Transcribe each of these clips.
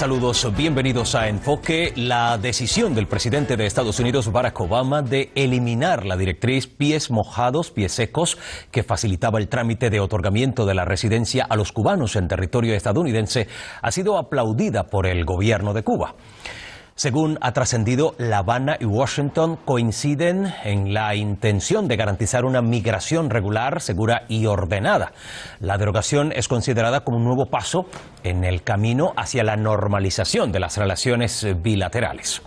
Saludos, bienvenidos a Enfoque. La decisión del presidente de Estados Unidos, Barack Obama, de eliminar la directriz pies mojados, pies secos, que facilitaba el trámite de otorgamiento de la residencia a los cubanos en territorio estadounidense, ha sido aplaudida por el gobierno de Cuba. Según ha trascendido, La Habana y Washington coinciden en la intención de garantizar una migración regular, segura y ordenada. La derogación es considerada como un nuevo paso en el camino hacia la normalización de las relaciones bilaterales.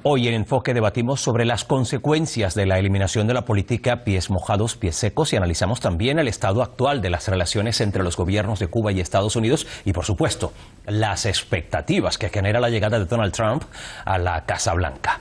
Hoy en Enfoque debatimos sobre las consecuencias de la eliminación de la política pies mojados, pies secos y analizamos también el estado actual de las relaciones entre los gobiernos de Cuba y Estados Unidos y, por supuesto, las expectativas que genera la llegada de Donald Trump a la Casa Blanca.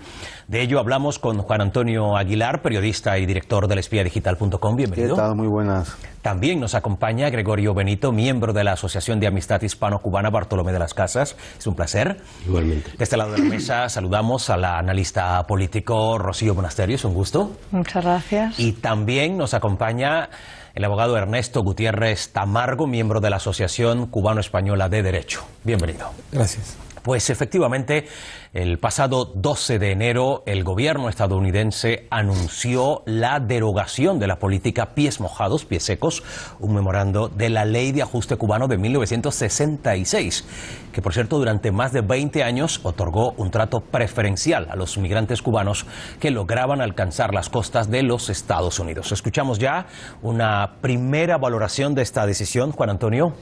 De ello hablamos con Juan Antonio Aguilar, periodista y director del espiadigital.com. Bienvenido. ¿Qué tal? Muy buenas. También nos acompaña Gregorio Benito, miembro de la Asociación de Amistad Hispano-Cubana Bartolomé de las Casas. Es un placer. Igualmente. De este lado de la mesa saludamos a la analista político Rocío Monasterio. Es un gusto. Muchas gracias. Y también nos acompaña el abogado Ernesto Gutiérrez Tamargo, miembro de la Asociación Cubano-Española de Derecho. Bienvenido. Gracias. Pues efectivamente, el pasado 12 de enero el gobierno estadounidense anunció la derogación de la política pies mojados, pies secos, un memorando de la Ley de Ajuste Cubano de 1966, que por cierto durante más de 20 años otorgó un trato preferencial a los migrantes cubanos que lograban alcanzar las costas de los Estados Unidos. Escuchamos ya una primera valoración de esta decisión, Juan Antonio.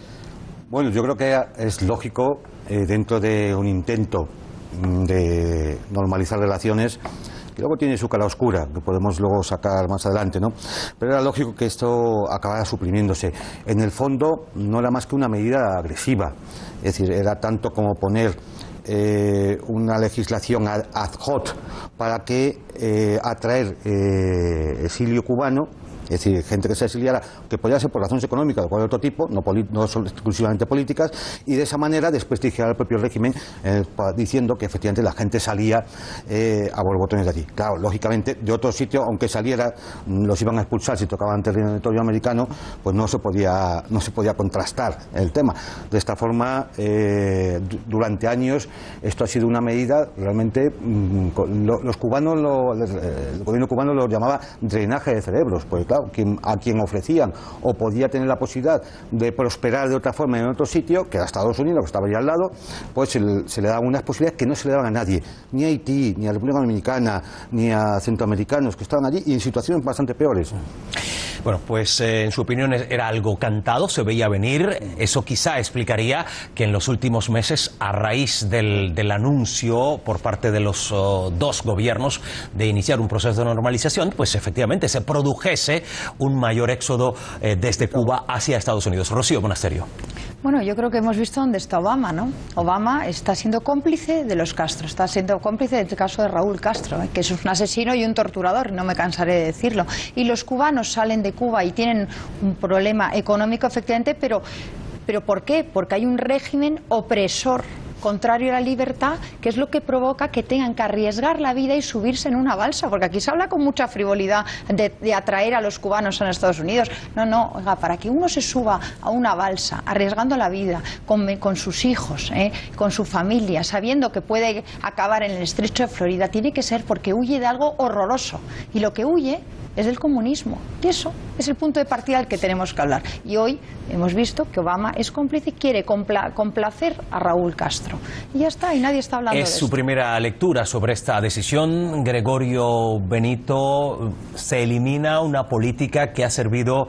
Bueno, yo creo que es lógico, dentro de un intento de normalizar relaciones, que luego tiene su cara oscura, que podemos luego sacar más adelante, ¿no? Pero era lógico que esto acabara suprimiéndose. En el fondo no era más que una medida agresiva, es decir, era tanto como poner una legislación ad hoc para que atraer exilio cubano. Es decir, gente que se exiliara, que podía ser por razones económicas o cualquier otro tipo, no son exclusivamente políticas, y de esa manera desprestigiar al propio régimen diciendo que efectivamente la gente salía a borbotones de allí. Claro, lógicamente, de otro sitio, aunque saliera, los iban a expulsar si tocaban territorio americano, pues no se podía contrastar el tema. De esta forma, durante años, esto ha sido una medida realmente, los cubanos, el gobierno cubano lo llamaba drenaje de cerebros, porque claro, a quien ofrecían o podía tener la posibilidad de prosperar de otra forma en otro sitio, que era Estados Unidos, que estaba ahí al lado, pues se le daban unas posibilidades que no se le daban a nadie, ni a Haití, ni a República Dominicana, ni a centroamericanos que estaban allí y en situaciones bastante peores. Bueno, pues en su opinión era algo cantado, se veía venir. Eso quizá explicaría que en los últimos meses, a raíz del anuncio por parte de los dos gobiernos de iniciar un proceso de normalización, pues efectivamente se produjese un mayor éxodo desde Cuba hacia Estados Unidos. Rocío Monasterio. Bueno, yo creo que hemos visto dónde está Obama, ¿no? Obama está siendo cómplice de los Castro, está siendo cómplice del caso de Raúl Castro, que es un asesino y un torturador, no me cansaré de decirlo. Y los cubanos salen de Cuba y tienen un problema económico, efectivamente, pero ¿por qué? Porque hay un régimen opresor, contrario a la libertad, que es lo que provoca que tengan que arriesgar la vida y subirse en una balsa, porque aquí se habla con mucha frivolidad de atraer a los cubanos a Estados Unidos. No, oiga, para que uno se suba a una balsa, arriesgando la vida, con sus hijos, con su familia, sabiendo que puede acabar en el estrecho de Florida, tiene que ser porque huye de algo horroroso, y lo que huye es del comunismo, y eso es el punto de partida al que tenemos que hablar. Y hoy hemos visto que Obama es cómplice y quiere complacer a Raúl Castro. Y ya está, y nadie está hablando de eso. Es su primera lectura sobre esta decisión. Gregorio Benito, se elimina una política que ha servido,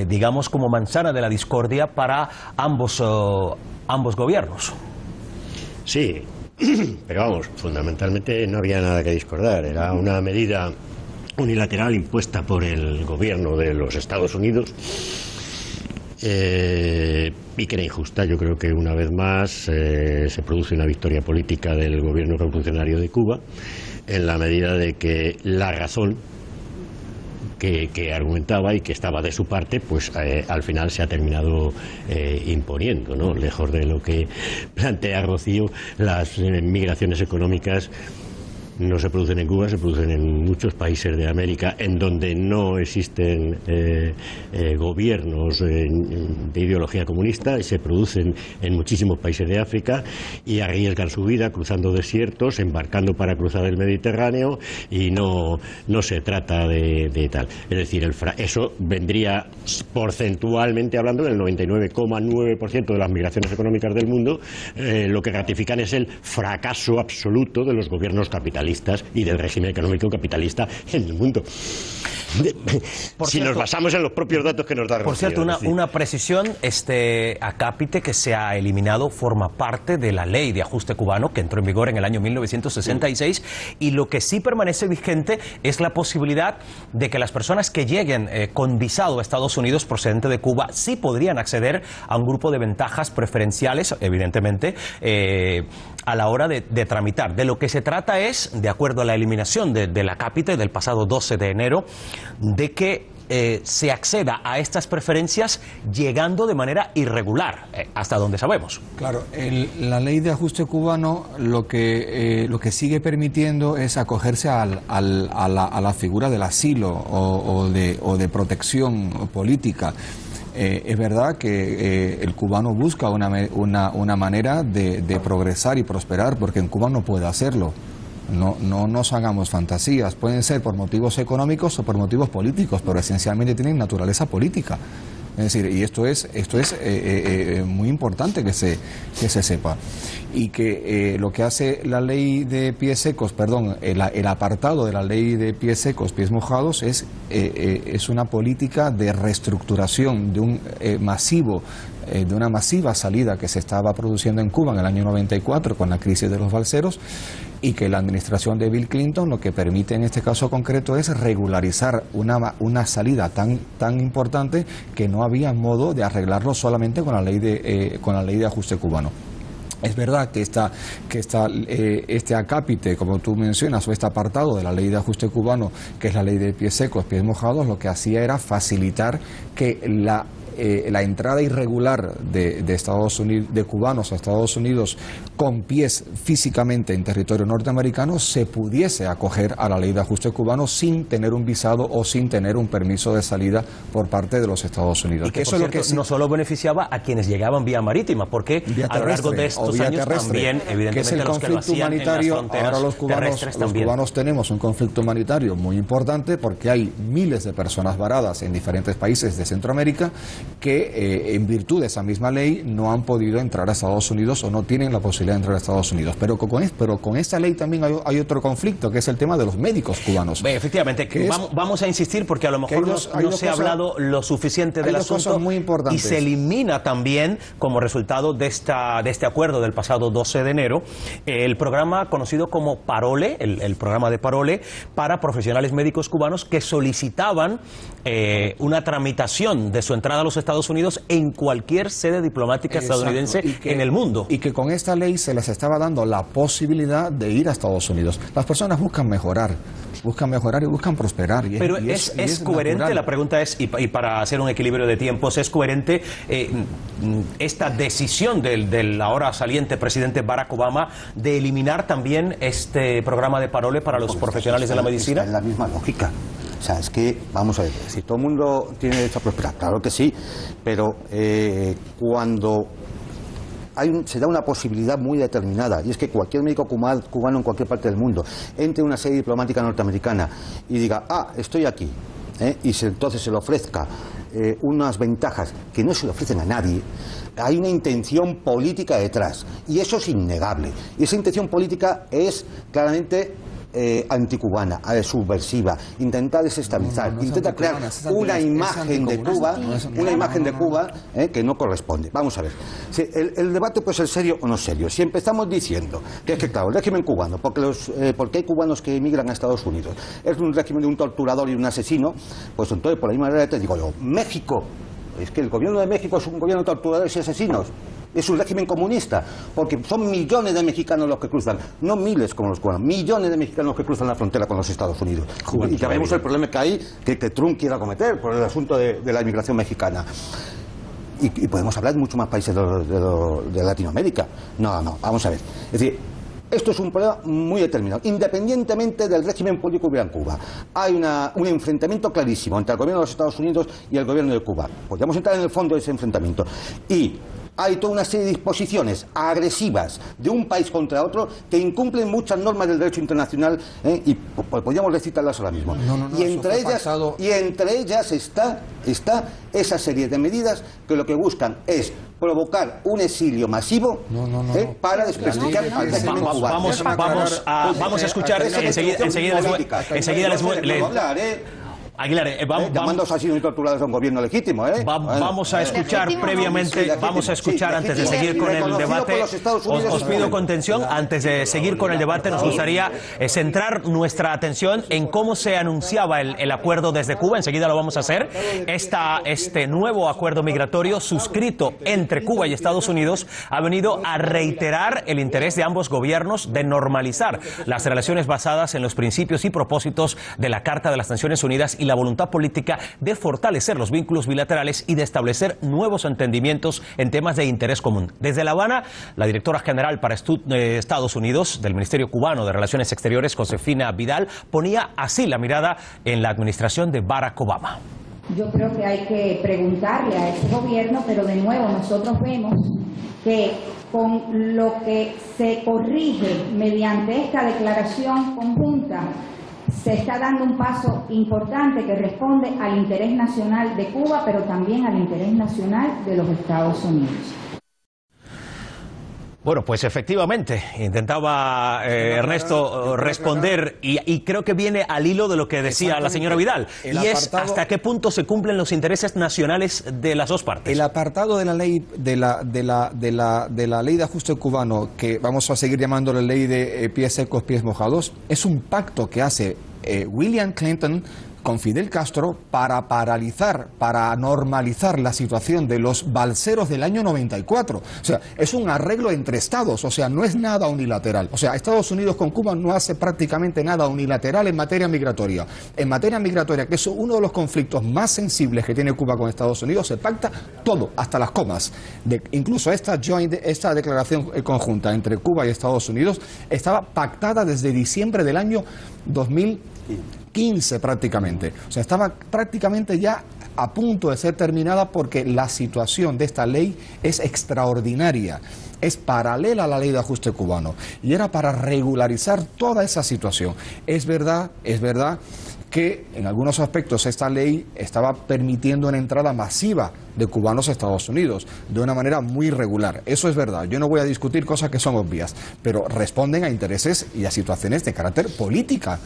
digamos, como manzana de la discordia para ambos gobiernos. Sí, pero vamos, fundamentalmente no había nada que discordar. Era una medida unilateral impuesta por el gobierno de los Estados Unidos y que era injusta. Yo creo que una vez más se produce una victoria política del gobierno revolucionario de Cuba en la medida de que la razón que argumentaba y que estaba de su parte, pues al final se ha terminado imponiendo, ¿no? Lejos de lo que plantea Rocío, las migraciones económicas no se producen en Cuba, se producen en muchos países de América en donde no existen gobiernos de ideología comunista, y se producen en muchísimos países de África, y arriesgan su vida cruzando desiertos, embarcando para cruzar el Mediterráneo, y no se trata de tal. Es decir, eso vendría porcentualmente hablando del 99,9% de las migraciones económicas del mundo. Lo que ratifican es el fracaso absoluto de los gobiernos capitalistas y del régimen económico capitalista en el mundo. Si nos basamos en los propios datos que nos da Rocío. Por cierto, una precisión, acápite que se ha eliminado forma parte de la ley de ajuste cubano que entró en vigor en el año 1966, y lo que sí permanece vigente es la posibilidad de que las personas que lleguen con visado a Estados Unidos procedente de Cuba sí podrían acceder a un grupo de ventajas preferenciales, evidentemente, a la hora de tramitar. De lo que se trata es, de acuerdo a la eliminación de la acápite del pasado 12 de enero, de que se acceda a estas preferencias llegando de manera irregular, hasta donde sabemos. Claro, la ley de ajuste cubano lo que sigue permitiendo es acogerse a la figura del asilo o de protección política. Es verdad que el cubano busca una manera de progresar y prosperar, porque en Cuba no puede hacerlo. No nos hagamos fantasías, pueden ser por motivos económicos o por motivos políticos, pero esencialmente tienen naturaleza política. Es decir, y esto es muy importante que se sepa. Y que lo que hace la ley de pies secos, el apartado de la ley de pies secos, pies mojados, es una política de reestructuración de una masiva salida que se estaba produciendo en Cuba en el año 94 con la crisis de los balseros, y que la administración de Bill Clinton lo que permite en este caso concreto es regularizar una salida tan importante que no había modo de arreglarlo solamente con la ley de ajuste cubano. Es verdad que este acápite, como tú mencionas, o este apartado de la ley de ajuste cubano, que es la ley de pies secos, pies mojados, lo que hacía era facilitar que la entrada irregular de Estados Unidos, de cubanos a Estados Unidos con pies físicamente en territorio norteamericano, se pudiese acoger a la ley de ajuste cubano sin tener un visado o sin tener un permiso de salida por parte de los Estados Unidos. Y que eso, por cierto, no solo beneficiaba a quienes llegaban vía marítima, porque a lo largo de estos años también, evidentemente, que es el conflicto humanitario. Ahora los cubanos tenemos un conflicto humanitario muy importante, porque hay miles de personas varadas en diferentes países de Centroamérica que en virtud de esa misma ley no han podido entrar a Estados Unidos o no tienen la posibilidad de entrar a Estados Unidos. Pero con esta ley también hay otro conflicto, que es el tema de los médicos cubanos. Efectivamente, vamos a insistir, porque a lo mejor no se ha hablado lo suficiente del asunto, y se elimina también, como resultado de este acuerdo del pasado 12 de enero, el programa conocido como Parole, el programa de Parole para profesionales médicos cubanos que solicitaban una tramitación de su entrada a los Estados Unidos en cualquier sede diplomática estadounidense en el mundo. Y que con esta ley se les estaba dando la posibilidad de ir a Estados Unidos. Las personas buscan mejorar y buscan prosperar. Pero es coherente, natural. La pregunta es, y para hacer un equilibrio de tiempos, ¿es coherente esta decisión del ahora saliente presidente Barack Obama de eliminar también este programa de Parole para los profesionales de la medicina? Es la misma lógica. O sea, es que, vamos a ver, si todo el mundo tiene derecho a prosperar, claro que sí, pero cuando se da una posibilidad muy determinada, y es que cualquier médico cubano en cualquier parte del mundo entre en una sede diplomática norteamericana y diga, estoy aquí, y entonces se le ofrezca unas ventajas que no se le ofrecen a nadie, hay una intención política detrás, y eso es innegable. Y esa intención política es claramente anticubana, subversiva, intenta desestabilizar, intenta crear una imagen de Cuba, que no corresponde. Vamos a ver, el debate puede ser serio o no serio. Si empezamos diciendo que claro, el régimen cubano, porque hay cubanos que emigran a Estados Unidos, es un régimen de un torturador y un asesino, pues entonces por la misma manera te digo yo, México, es que el gobierno de México es un gobierno de torturadores y asesinos. Es un régimen comunista, porque son millones de mexicanos los que cruzan, no miles como los cubanos, millones de mexicanos que cruzan la frontera con los Estados Unidos. Y ya vemos el problema que hay, que Trump quiera cometer por el asunto de la inmigración mexicana. Y podemos hablar de muchos más países de Latinoamérica. No, vamos a ver. Es decir, Esto es un problema muy determinado, independientemente del régimen político que hubiera en Cuba. Hay un enfrentamiento clarísimo entre el gobierno de los Estados Unidos y el gobierno de Cuba. Podríamos entrar en el fondo de ese enfrentamiento. Y hay toda una serie de disposiciones agresivas de un país contra otro que incumplen muchas normas del derecho internacional, y podríamos recitarlas ahora mismo. Y entre ellas está esa serie de medidas que lo que buscan es provocar un exilio masivo para desprestigiar al régimen cubano. Vamos a escuchar enseguida Aguilar, llamando asesinos y torturadores a un gobierno legítimo, Vamos a escuchar previamente, vamos a escuchar antes de seguir con el debate. Os pido contención, antes de seguir con el debate nos gustaría centrar nuestra atención en cómo se anunciaba el acuerdo desde Cuba. Enseguida lo vamos a hacer. Este nuevo acuerdo migratorio suscrito entre Cuba y Estados Unidos ha venido a reiterar el interés de ambos gobiernos de normalizar las relaciones basadas en los principios y propósitos de la Carta de las Naciones Unidas y la voluntad política de fortalecer los vínculos bilaterales y de establecer nuevos entendimientos en temas de interés común. Desde La Habana, la directora general para Estados Unidos del Ministerio Cubano de Relaciones Exteriores, Josefina Vidal, ponía así la mirada en la administración de Barack Obama. Yo creo que hay que preguntarle a ese gobierno, pero de nuevo nosotros vemos que con lo que se corrige mediante esta declaración conjunta se está dando un paso importante que responde al interés nacional de Cuba, pero también al interés nacional de los Estados Unidos. Bueno, pues efectivamente, intentaba Ernesto responder y creo que viene al hilo de lo que decía la señora Vidal, y es hasta qué punto se cumplen los intereses nacionales de las dos partes. El apartado de la ley de la ley de ajuste cubano, que vamos a seguir llamando la ley de pies secos, pies mojados, es un pacto que hace William Clinton con Fidel Castro para paralizar, para normalizar la situación de los balseros del año 94. O sea, es un arreglo entre estados, o sea, no es nada unilateral. O sea, Estados Unidos con Cuba no hace prácticamente nada unilateral en materia migratoria. En materia migratoria, que es uno de los conflictos más sensibles que tiene Cuba con Estados Unidos, se pacta todo, hasta las comas. Incluso esta declaración conjunta entre Cuba y Estados Unidos estaba pactada desde diciembre del año 2015 prácticamente. O sea, estaba prácticamente ya a punto de ser terminada porque la situación de esta ley es extraordinaria, es paralela a la ley de ajuste cubano y era para regularizar toda esa situación. Es verdad que en algunos aspectos esta ley estaba permitiendo una entrada masiva de cubanos a Estados Unidos de una manera muy irregular. Eso es verdad. Yo no voy a discutir cosas que son obvias, pero responden a intereses y a situaciones de carácter política.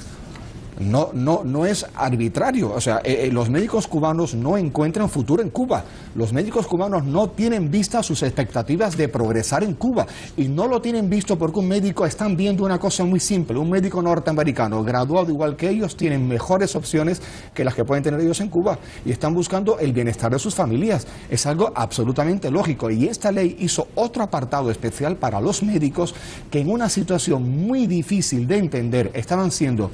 No es arbitrario. O sea, los médicos cubanos no encuentran futuro en Cuba. Los médicos cubanos no tienen vista sus expectativas de progresar en Cuba. Y no lo tienen visto porque un médico están viendo una cosa muy simple. Un médico norteamericano graduado igual que ellos tienen mejores opciones que las que pueden tener ellos en Cuba. Y están buscando el bienestar de sus familias. Es algo absolutamente lógico. Y esta ley hizo otro apartado especial para los médicos que en una situación muy difícil de entender estaban siendo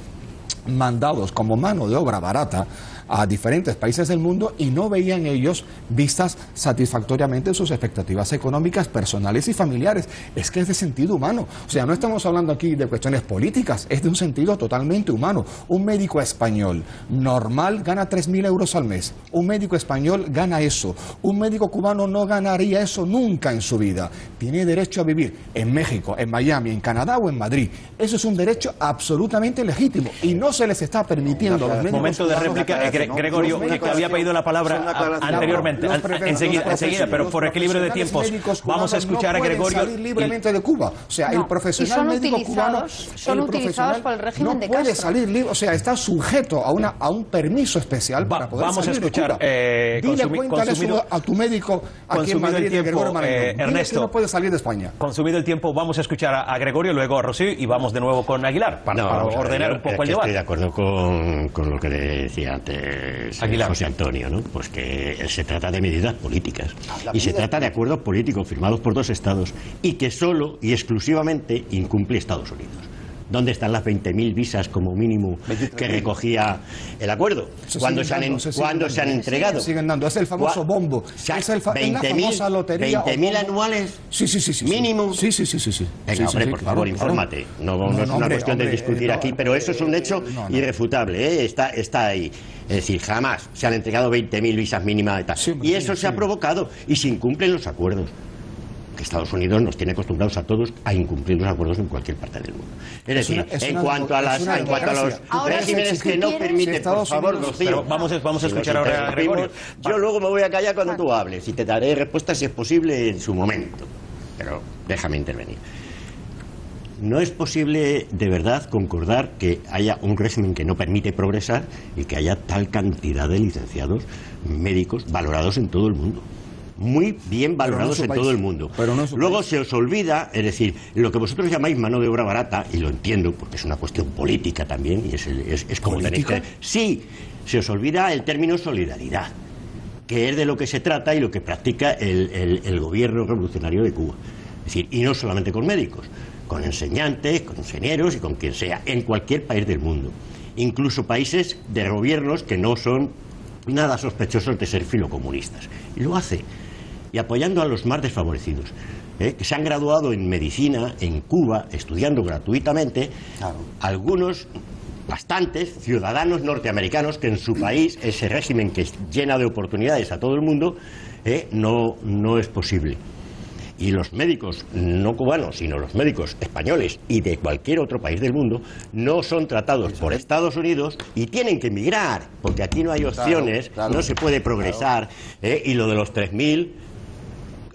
mandados como mano de obra barata a diferentes países del mundo y no veían ellos vistas satisfactoriamente sus expectativas económicas, personales y familiares. Es que es de sentido humano. O sea, no estamos hablando aquí de cuestiones políticas, es de un sentido totalmente humano. Un médico español normal gana 3.000 euros al mes. Un médico español gana eso. Un médico cubano no ganaría eso nunca en su vida. Tiene derecho a vivir en México, en Miami, en Canadá o en Madrid. Eso es un derecho absolutamente legítimo y no se les está permitiendo a los médicos. Momento de réplica. Gregorio, que había pedido la palabra anteriormente, enseguida, pero por equilibrio de tiempos, vamos a escuchar a Gregorio. No pueden salir libremente de Cuba. O sea, el profesional médico cubano son utilizados por el régimen de Castro. No puede salir libre, o sea, está sujeto a un permiso especial para poder vamos salir a escuchar, de Cuba. Dile, cuéntale a tu médico aquí en Madrid, Gregorio Marañón. Ernesto, que no puede salir de España. Consumido el tiempo, vamos a escuchar a Gregorio, luego a Rocío y vamos de nuevo con Aguilar para ordenar un poco el debate. Estoy de acuerdo con lo que le decía antes José Antonio, ¿no? Pues que se trata de medidas políticas y se trata de acuerdos políticos firmados por dos estados y que solo y exclusivamente incumple Estados Unidos. ¿Dónde están las 20.000 visas como mínimo que recogía el acuerdo? ¿Cuándo se han entregado? Siguen dando. Es el famoso bombo. Es la famosa lotería. ¿20.000 anuales? Sí. ¿Mínimo? Sí. Venga, hombre, por favor, infórmate. No es una cuestión de discutir aquí, pero eso es un hecho irrefutable, ¿eh? Está ahí. Es decir, jamás se han entregado 20.000 visas mínimas y tal. Y eso se ha provocado y se incumplen los acuerdos. Que Estados Unidos nos tiene acostumbrados a todos a incumplir los acuerdos en cualquier parte del mundo. Es decir, en cuanto a los regímenes que no permiten, por favor, Rocío, vamos a escuchar ahora a Gregorio. Yo luego me voy a callar cuando tú hables y te daré respuesta si es posible en su momento. Pero déjame intervenir. No es posible de verdad concordar que haya un régimen que no permite progresar y que haya tal cantidad de licenciados médicos valorados en todo el mundo. Muy bien valorados en todo el mundo. Luego se os olvida, es decir, lo que vosotros llamáis mano de obra barata, y lo entiendo porque es una cuestión política también, y es como tenéis que... Sí, se os olvida el término solidaridad, que es de lo que se trata y lo que practica el gobierno revolucionario de Cuba. Es decir, y no solamente con médicos, con enseñantes, con ingenieros y con quien sea, en cualquier país del mundo. Incluso países de gobiernos que no son nada sospechosos de ser filocomunistas. Y lo hace. Y apoyando a los más desfavorecidos, que se han graduado en medicina en Cuba, estudiando gratuitamente, algunos, bastantes, ciudadanos norteamericanos que en su país, ese régimen que llena de oportunidades a todo el mundo, no es posible. Y los médicos no cubanos, sino los médicos españoles y de cualquier otro país del mundo, no son tratados por Estados Unidos y tienen que emigrar, porque aquí no hay opciones, no se puede progresar, y lo de los 3.000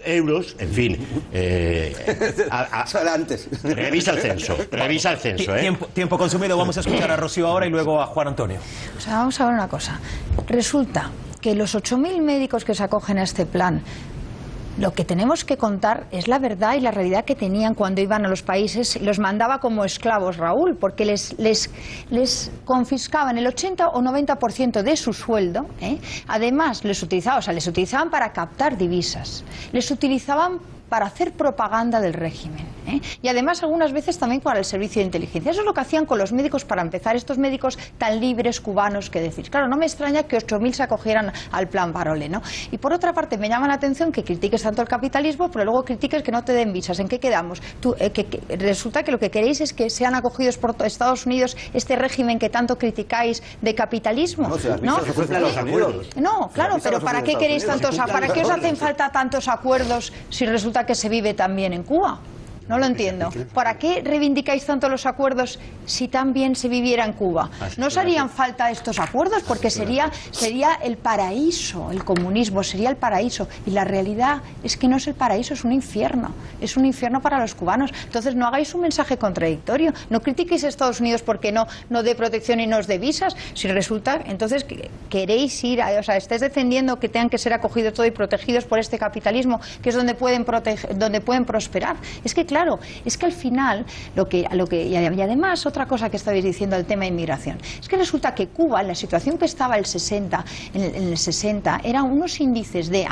euros, en fin, revisa el censo. Tiempo consumido. Vamos a escuchar a Rocío ahora y luego a Juan Antonio. O sea, vamos a ver una cosa. Resulta que los 8.000 médicos que se acogen a este plan, lo que tenemos que contar es la verdad y la realidad que tenían cuando iban a los países. Los mandaba como esclavos, Raúl, porque les confiscaban el 80 o 90% de su sueldo. Además, les utilizaban para captar divisas. Les utilizaban para hacer propaganda del régimen. Y además algunas veces también para el servicio de inteligencia. Eso es lo que hacían con los médicos para empezar, estos médicos tan libres cubanos que decís. Claro, no me extraña que 8.000 se acogieran al plan Parole, ¿no? Y por otra parte me llama la atención que critiques tanto el capitalismo, pero luego critiques que no te den visas. ¿En qué quedamos? Resulta que lo que queréis es que sean acogidos por Estados Unidos este régimen que tanto criticáis de capitalismo. No, claro, pero ¿para qué queréis tantos? ¿Para qué os hacen falta tantos acuerdos si resulta que se vive también en Cuba? No lo entiendo. ¿Para qué reivindicáis tanto los acuerdos si tan bien se viviera en Cuba? ¿No os harían falta estos acuerdos? Porque sería el paraíso, el comunismo sería el paraíso. Y la realidad es que no es el paraíso, es un infierno. Es un infierno para los cubanos. Entonces no hagáis un mensaje contradictorio. No critiquéis a Estados Unidos porque no dé protección y no os dé visas. Si resulta, entonces queréis ir, estáis defendiendo que tengan que ser acogidos todos y protegidos por este capitalismo, que es donde pueden prosperar. Es que claro, es que al final y además otra cosa que estabais diciendo del tema de inmigración, es que resulta que Cuba, en la situación que estaba en el 60, eran unos índices de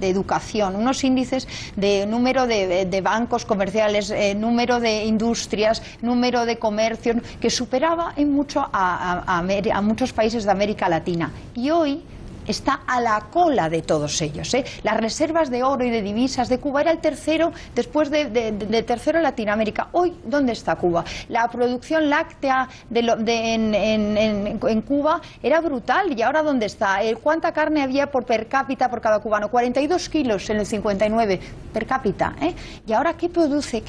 educación, unos índices de número de bancos comerciales, número de industrias, número de comercios, que superaba en mucho a muchos países de América Latina. Y hoy está a la cola de todos ellos. Las reservas de oro y de divisas de Cuba era el tercero, después de tercero en Latinoamérica. Hoy, ¿dónde está Cuba? La producción láctea en Cuba era brutal. ¿Y ahora dónde está? ¿Cuánta carne había per cápita por cada cubano? 42 kilos en el 59 per cápita. ¿Y ahora qué produce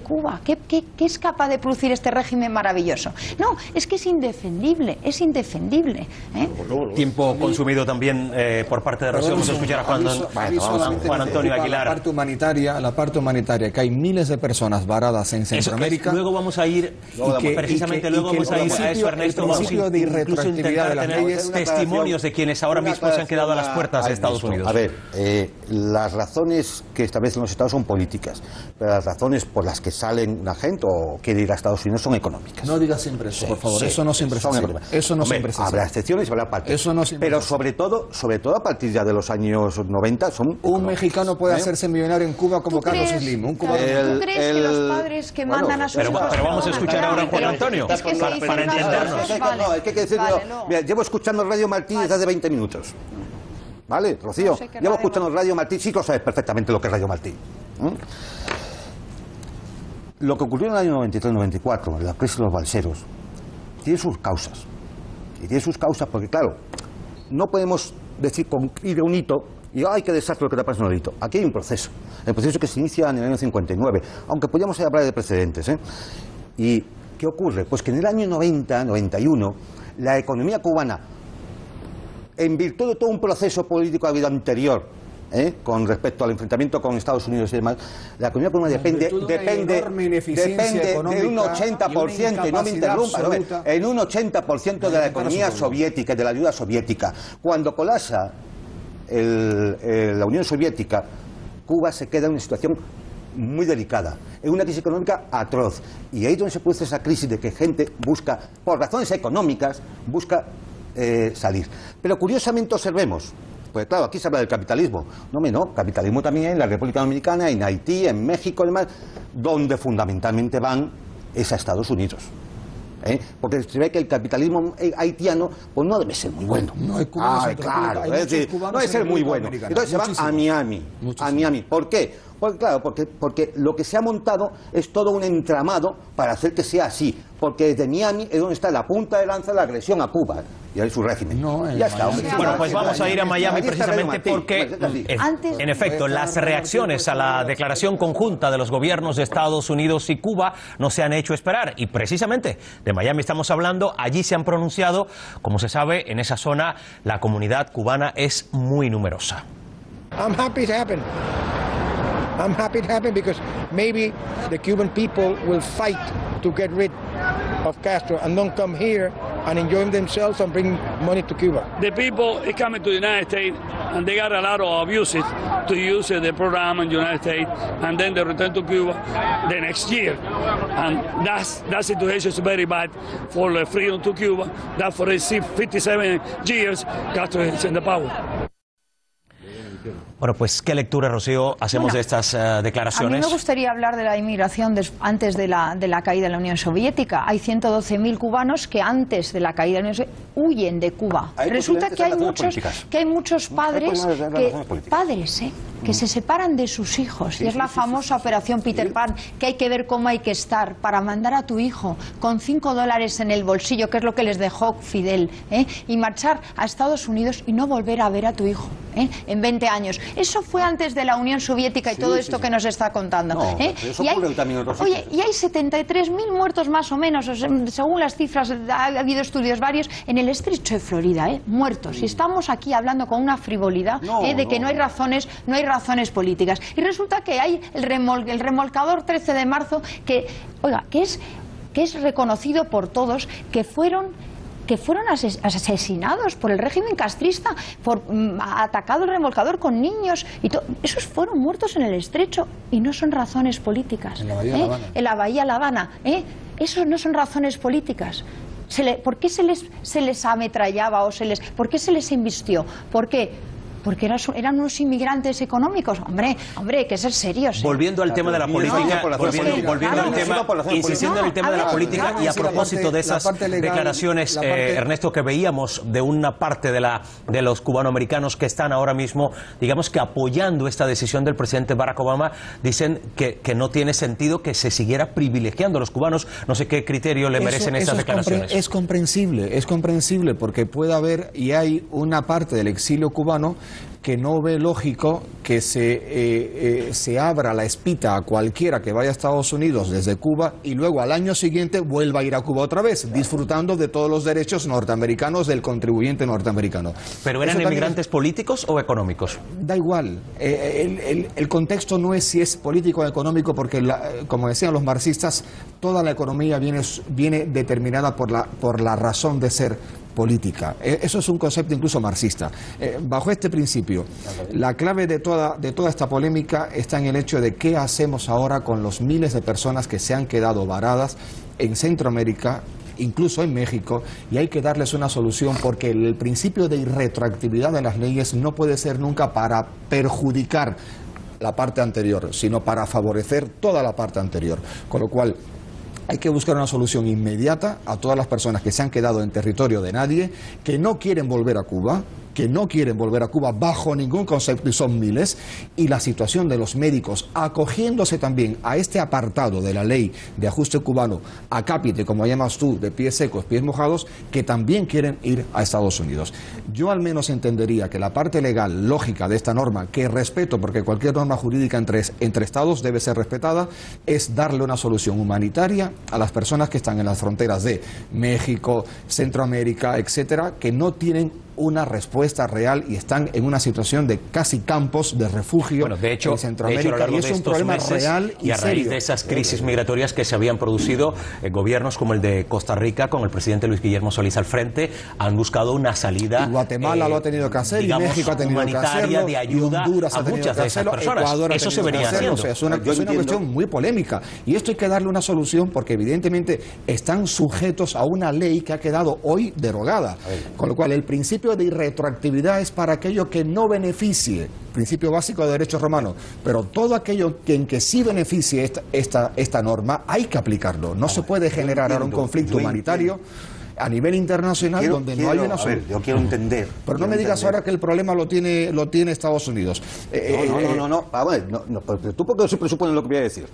Cuba? ¿Qué es capaz de producir este régimen maravilloso? No, es que es indefendible, Tiempo consumido también por parte de Rocío. Vamos a escuchar a Juan Antonio Aguilar. La parte humanitaria, que hay miles de personas varadas en Centroamérica. Luego vamos a ir, a eso, Ernesto. De irretroactividad de las leyes, testimonios de quienes ahora mismo se han quedado a las puertas de Estados Unidos. A ver, las razones que establecen los Estados son políticas, pero las razones por las que salen una gente o quiere ir a Estados Unidos son económicas. No digas siempre eso, por favor. Eso no siempre es así. Habrá excepciones y habrá partes. Pero sobre todo todo a partir ya de los años 90, son... Un mexicano puede hacerse millonario en Cuba como Carlos Slim. ¿Tú crees que los padres que mandan a sus hijos... Pero vamos a escuchar ahora a Juan Antonio, para entendernos. No, es que hay que decirlo. Mira, llevo escuchando Radio Martí desde hace 20 minutos. ¿Vale, Rocío? No sé qué llevo Radio escuchando Radio Martí, sí lo sabes perfectamente lo que es Radio Martí. Lo que ocurrió en el año 93-94, la crisis de los balseros, tiene sus causas. Y tiene sus causas porque, claro, no podemos decir con ir de un hito y ¡ay, qué desastre lo que te pasa en un hito! Aquí hay un proceso. El proceso que se inicia en el año 59, aunque podríamos hablar de precedentes. ¿Y qué ocurre? Pues que en el año 90-91, la economía cubana, en virtud de todo un proceso político habido anterior, con respecto al enfrentamiento con Estados Unidos y demás, la economía cubana depende de un 80%, y no me interrumpa, en un 80% de la economía soviética, de la ayuda soviética. Cuando colapsa la Unión Soviética, Cuba se queda en una situación muy delicada, en una crisis económica atroz. Y ahí es donde se produce esa crisis de que gente busca, por razones económicas, busca salir. Pero curiosamente observemos, pues claro, aquí se habla del capitalismo. No, capitalismo también en la República Dominicana, en Haití, en México y demás, donde fundamentalmente van es a Estados Unidos. Porque se ve que el capitalismo haitiano pues no debe ser muy bueno. No hay cubanos claro, es decir, no debe ser muy bueno. Entonces se van a Miami. ¿Por qué? Pues claro, porque lo que se ha montado es todo un entramado para hacer que sea así. Porque desde Miami es donde está la punta de lanza de la agresión a Cuba y a su régimen. Ya está. Bueno, pues vamos a ir a Miami precisamente porque, en efecto, las reacciones a la declaración conjunta de los gobiernos de Estados Unidos y Cuba no se han hecho esperar. Y precisamente de Miami estamos hablando. Allí se han pronunciado. Como se sabe, en esa zona la comunidad cubana es muy numerosa. I'm happy it happened. I'm happy it happened because maybe the Cuban people will fight to get rid of Castro and don't come here and enjoy themselves and bring money to Cuba. The people are coming to the United States and they got a lot of abuses to use the program in the United States and then they return to Cuba the next year. And that situation is very bad for the freedom to Cuba. That for 57 years Castro is in the power. Bueno, pues, ¿qué lectura, Rocío, hacemos de estas declaraciones? A mí me gustaría hablar de la inmigración antes de la caída de la Unión Soviética. Hay 112.000 cubanos que antes de la caída de la Unión Soviética huyen de Cuba. Resulta que hay muchos padres que se separan de sus hijos. Y es la famosa operación Peter Pan, que hay que ver cómo hay que estar para mandar a tu hijo con $5 en el bolsillo, que es lo que les dejó Fidel, y marchar a Estados Unidos y no volver a ver a tu hijo en 20 años. Eso fue antes de la Unión Soviética y todo esto que nos está contando. Y hay 73.000 muertos más o menos, según las cifras, ha habido estudios varios, en el estrecho de Florida, muertos. Y estamos aquí hablando con una frivolidad de que no hay razones políticas. Y resulta que hay el remolcador 13 de marzo que es reconocido por todos que fueron asesinados por el régimen castrista, atacado el remolcador con niños y esos fueron muertos en el estrecho y no son razones políticas. En la Bahía de La Habana. En la Bahía de La Habana. Esos no son razones políticas. ¿Por qué se les ametrallaba por qué se les invistió? ¿Por qué? Porque eran unos inmigrantes económicos. Hombre, hay que ser serios. Volviendo al tema de la política, insistiendo en el tema de la política y a propósito de esas declaraciones, Ernesto, que veíamos de una parte de los cubanoamericanos que están ahora mismo, digamos que apoyando esta decisión del presidente Barack Obama, dicen que no tiene sentido que se siguiera privilegiando a los cubanos. No sé qué criterio le merecen estas declaraciones. Es comprensible porque puede haber y hay una parte del exilio cubano que no ve lógico que se abra la espita a cualquiera que vaya a Estados Unidos desde Cuba y luego al año siguiente vuelva a ir a Cuba otra vez, disfrutando de todos los derechos norteamericanos del contribuyente norteamericano. ¿Pero eran inmigrantes políticos o económicos? Da igual. El contexto no es si es político o económico, porque como decían los marxistas, toda la economía viene determinada por la razón de ser política. Eso es un concepto incluso marxista. Bajo este principio, la clave de toda esta polémica está en el hecho de qué hacemos ahora con los miles de personas que se han quedado varadas en Centroamérica, incluso en México, y hay que darles una solución porque el principio de irretroactividad de las leyes no puede ser nunca para perjudicar la parte anterior, sino para favorecer toda la parte anterior. Con lo cual, hay que buscar una solución inmediata a todas las personas que se han quedado en territorio de nadie, que no quieren volver a Cuba, bajo ningún concepto, y son miles, y la situación de los médicos acogiéndose también a este apartado de la ley de ajuste cubano a cápite, como llamas tú, de pies secos, pies mojados, que también quieren ir a Estados Unidos. Yo al menos entendería que la parte legal, lógica de esta norma, que respeto porque cualquier norma jurídica entre estados debe ser respetada, es darle una solución humanitaria a las personas que están en las fronteras de México, Centroamérica, etcétera, que no tienen una respuesta real y están en una situación de casi campos de refugio en Centroamérica, y es un problema real y a raíz de esas crisis migratorias que se habían producido, gobiernos como el de Costa Rica, con el presidente Luis Guillermo Solís al frente, han buscado una salida. Y Guatemala lo ha tenido que hacer, digamos, y México ha tenido que hacerlo, de ayuda y Honduras a muchas de esas personas. Ecuador eso se venía haciendo. O sea, es una cuestión muy polémica, y esto hay que darle una solución porque evidentemente están sujetos a una ley que ha quedado hoy derogada, con lo cual el principio de irretroactividad es para aquello que no beneficie, principio básico de derecho romano, pero todo aquello en que sí beneficie esta norma hay que aplicarlo. No se puede generar ahora un conflicto humanitario a nivel internacional donde no hay una solución. Yo quiero entender. Pero no me digas ahora que el problema lo tiene Estados Unidos. No. Pero tú porque siempre supones lo que voy a decir.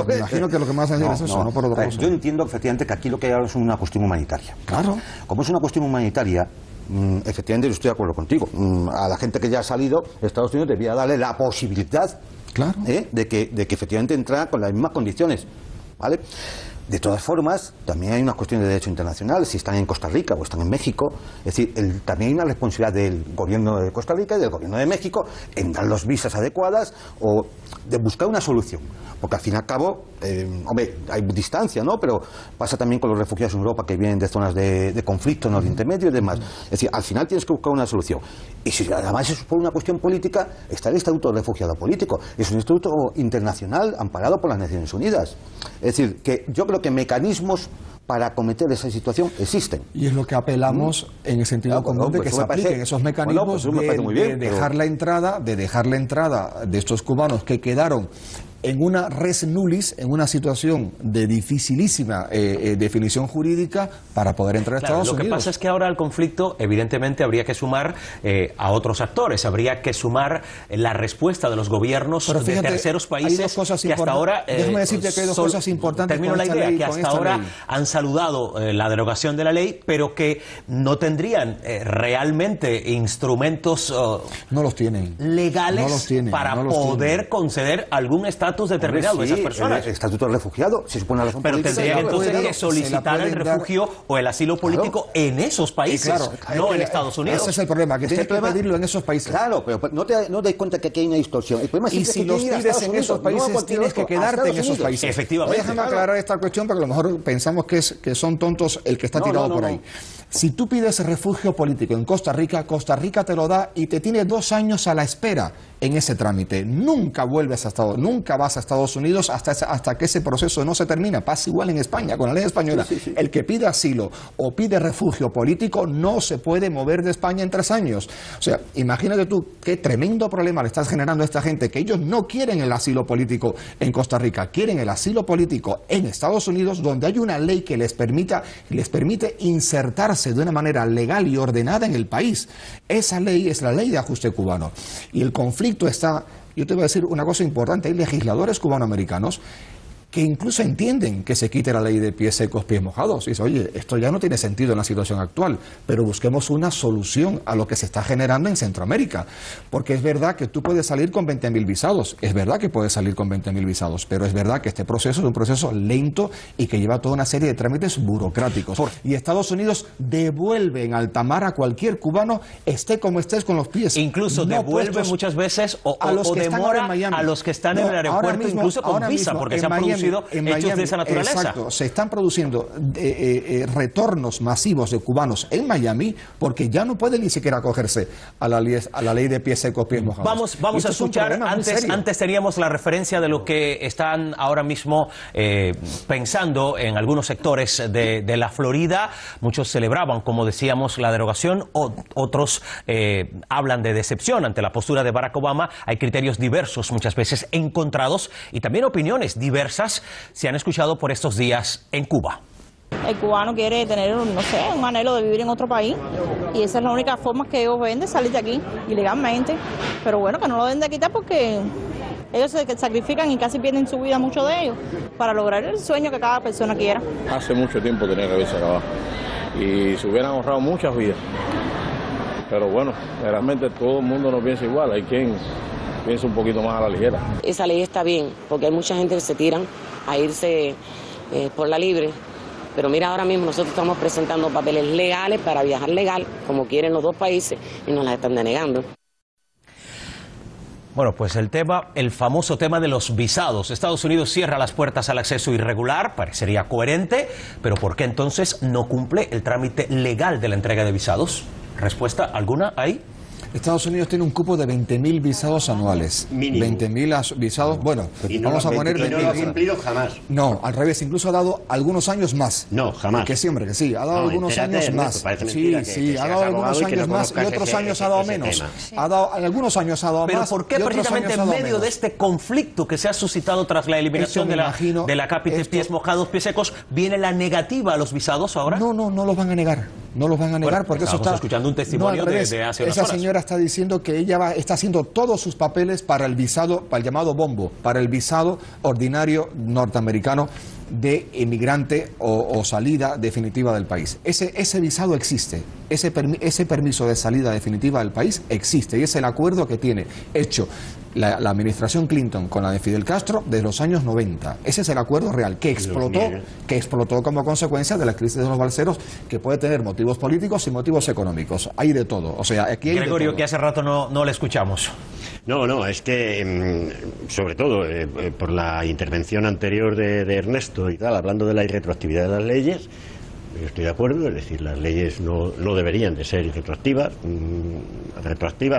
Me imagino que lo que más vas a decir es eso, no por otra cosa. Yo entiendo efectivamente que aquí lo que hay ahora es una cuestión humanitaria. Claro. Como es una cuestión humanitaria, efectivamente yo estoy de acuerdo contigo. A la gente que ya ha salido, Estados Unidos debía darle la posibilidad, claro, de que efectivamente entrara con las mismas condiciones, ¿vale? De todas formas, también hay una cuestión de derecho internacional, si están en Costa Rica o están en México. Es decir, también hay una responsabilidad del gobierno de Costa Rica y del gobierno de México en dar las visas adecuadas o de buscar una solución. Porque al fin y al cabo, hombre, hay distancia, ¿no? Pero pasa también con los refugiados en Europa que vienen de zonas de conflicto en Oriente Medio y demás. Es decir, al final tienes que buscar una solución. Y si además es por una cuestión política, está el Estatuto de Refugiado Político. Es un estatuto internacional amparado por las Naciones Unidas. Es decir, que yo creo que mecanismos para acometer esa situación existen. Y es lo que apelamos en el sentido común de que se apliquen esos mecanismos de dejar la entrada de estos cubanos que quedaron en una res nullis, en una situación de dificilísima definición jurídica para poder entrar a Estados Unidos. Lo que pasa es que ahora al conflicto evidentemente habría que sumar a otros actores, habría que sumar la respuesta de los gobiernos de terceros países que hasta ahora déjame decirte que hay dos cosas importantes. Termino la idea, que hasta ahora han saludado la derogación de la ley, pero que no tendrían realmente instrumentos no los tienen legales para poder conceder algún estatus determinado a esas personas. El estatuto de refugiado, se supone la razón pero política. Tendrían entonces que solicitar el refugio o el asilo político en esos países, no en Estados Unidos. Ese es el problema, que tienes que pedirlo en esos países. Claro, pero no te das cuenta que aquí hay una distorsión. El problema es y si los pides en esos países, tienes que quedarte en esos países. Efectivamente. Déjame aclarar esta cuestión, porque a lo mejor pensamos que son tontos el que está tirado por ahí. Si tú pides refugio político en Costa Rica, Costa Rica te lo da y te tiene 2 años a la espera en ese trámite. Nunca vas a Estados Unidos hasta que ese proceso no se termina. Pasa igual en España, con la ley española. Sí. El que pide asilo o pide refugio político no se puede mover de España en 3 años. O sea, imagínate tú qué tremendo problema le estás generando a esta gente, que ellos no quieren el asilo político en Costa Rica, quieren el asilo político en Estados Unidos, donde hay una ley que les permite insertarse de una manera legal y ordenada en el país. Esa ley es la ley de ajuste cubano. Y el conflicto está, yo te voy a decir una cosa importante, hay legisladores cubanoamericanos que incluso entienden que se quite la ley de pies secos, pies mojados. Y dice, oye, esto ya no tiene sentido en la situación actual, pero busquemos una solución a lo que se está generando en Centroamérica. Porque es verdad que tú puedes salir con 20.000 visados, es verdad que puedes salir con 20.000 visados, pero es verdad que este proceso es un proceso lento y que lleva toda una serie de trámites burocráticos. Y Estados Unidos devuelve en alta mar a cualquier cubano, esté como estés, con los pies. Incluso devuelve muchas veces o demora a los que están en el aeropuerto, incluso con visa, porque se han producido producido hechos de esa naturaleza. Exacto, se están produciendo retornos masivos de cubanos en Miami porque ya no pueden ni siquiera acogerse a la ley de pies secos, pies mojados. Vamos a escuchar, antes teníamos la referencia de lo que están ahora mismo pensando en algunos sectores de la Florida. Muchos celebraban, como decíamos, la derogación, otros hablan de decepción ante la postura de Barack Obama. Hay criterios diversos, muchas veces encontrados, y también opiniones diversas se han escuchado por estos días en Cuba. El cubano quiere tener, no sé, un anhelo de vivir en otro país, y esa es la única forma que ellos ven de salir de aquí ilegalmente. Pero bueno, que no lo deben de quitar porque ellos se sacrifican y casi pierden su vida, muchos de ellos, para lograr el sueño que cada persona quiera. Hace mucho tiempo tenía que haberse acabado y se hubieran ahorrado muchas vidas. Pero bueno, realmente todo el mundo no piensa igual, hay quien piensa un poquito más a la ligera. Esa ley está bien, porque hay mucha gente que se tiran a irse por la libre. Pero mira, ahora mismo nosotros estamos presentando papeles legales para viajar legal, como quieren los dos países, y nos las están denegando. Bueno, pues el famoso tema de los visados. Estados Unidos cierra las puertas al acceso irregular, parecería coherente, pero ¿por qué entonces no cumple el trámite legal de la entrega de visados? ¿Respuesta alguna ahí? Estados Unidos tiene un cupo de 20.000 visados anuales. 20.000 visados, bueno, vamos a poner 20.000. No lo ha cumplido jamás. No, al revés, incluso ha dado algunos años más. No, jamás. Que siempre, que sí, ha dado algunos años más. Sí, ha dado algunos años más y otros años ha dado menos. Algunos años ha dado más. Pero ¿por qué precisamente en medio de este conflicto que se ha suscitado tras la eliminación de la cápita pies mojados, pies secos, viene la negativa a los visados ahora? No los van a negar. No los van a negar porque eso está escuchando un testimonio de hace unas horas. Esa señora está diciendo que ella está haciendo todos sus papeles para el visado, para el llamado bombo, para el visado ordinario norteamericano de emigrante o salida definitiva del país. Ese visado existe, ese permiso de salida definitiva del país existe y es el acuerdo que tiene hecho la administración Clinton con la de Fidel Castro desde los años 90. Ese es el acuerdo real que explotó como consecuencia de la crisis de los balseros, que puede tener motivos políticos y motivos económicos. Hay de todo. O sea, aquí hay Gregorio, de todo. Que hace rato no le escuchamos. No, es que, sobre todo, por la intervención anterior de Ernesto y tal, hablando de la irretroactividad de las leyes, yo estoy de acuerdo, es decir, las leyes no deberían de ser retroactivas,